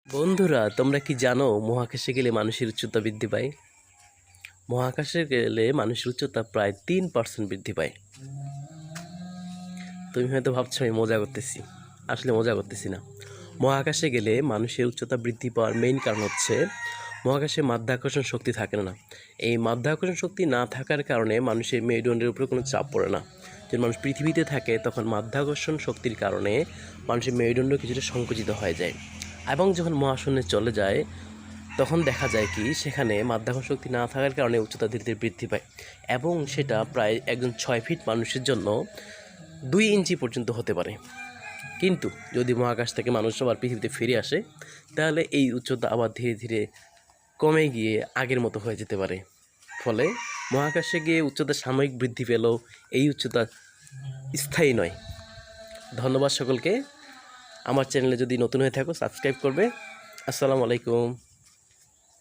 বন্ধুরা, তোমরা কি জানো মহাকাশে গেলে মানুষের উচ্চতা বৃদ্ধি পায়? মহাকাশে গেলে মানুষের উচ্চতা প্রায় 3% বৃদ্ধি পায়। তুমি হয়তো ভাবছো আমি মজা করতেছি। আসলে মজা করতেছি না। মহাকাশে গেলে মানুষের উচ্চতা বৃদ্ধি পাওয়ার মেইন কারণ হচ্ছে মহাকাশে মাধ্যাকর্ষণ শক্তি থাকে না। এই মাধ্যাকর্ষণ শক্তি না থাকার কারণে মানুষের মেরুদণ্ডের উপরে কোনো চাপ পড়ে না। যখন মানুষ পৃথিবীতে থাকে তখন মাধ্যাকর্ষণ শক্তির কারণে মানুষের মেরুদণ্ড কিছুটা সংকুচিত হয়ে যায়, এবং যখন মহাশূন্যে চলে যায় তখন দেখা যায় কি সেখানে মাধ্যাকর্ষণ শক্তি না থাকার কারণে উচ্চতা ধীরে ধীরে বৃদ্ধি পায়, এবং সেটা প্রায় একজন 6 ফিট মানুষের জন্য 2 ইঞ্চি পর্যন্ত হতে পারে। কিন্তু যদি মহাকাশ থেকে মানুষ আবার পৃথিবীতে ফিরে আসে তাহলে এই উচ্চতা আবার ধীরে ধীরে কমে গিয়ে আগের মতো হয়ে যেতে পারে। ফলে মহাকাশে গিয়ে উচ্চতা সাময়িক বৃদ্ধি পেলেও এই উচ্চতা স্থায়ী নয়। ধন্যবাদ সকলকে। আমার চ্যানেলে যদি নতুন হয়ে থাকো সাবস্ক্রাইব করবে। আসসালামু আলাইকুম।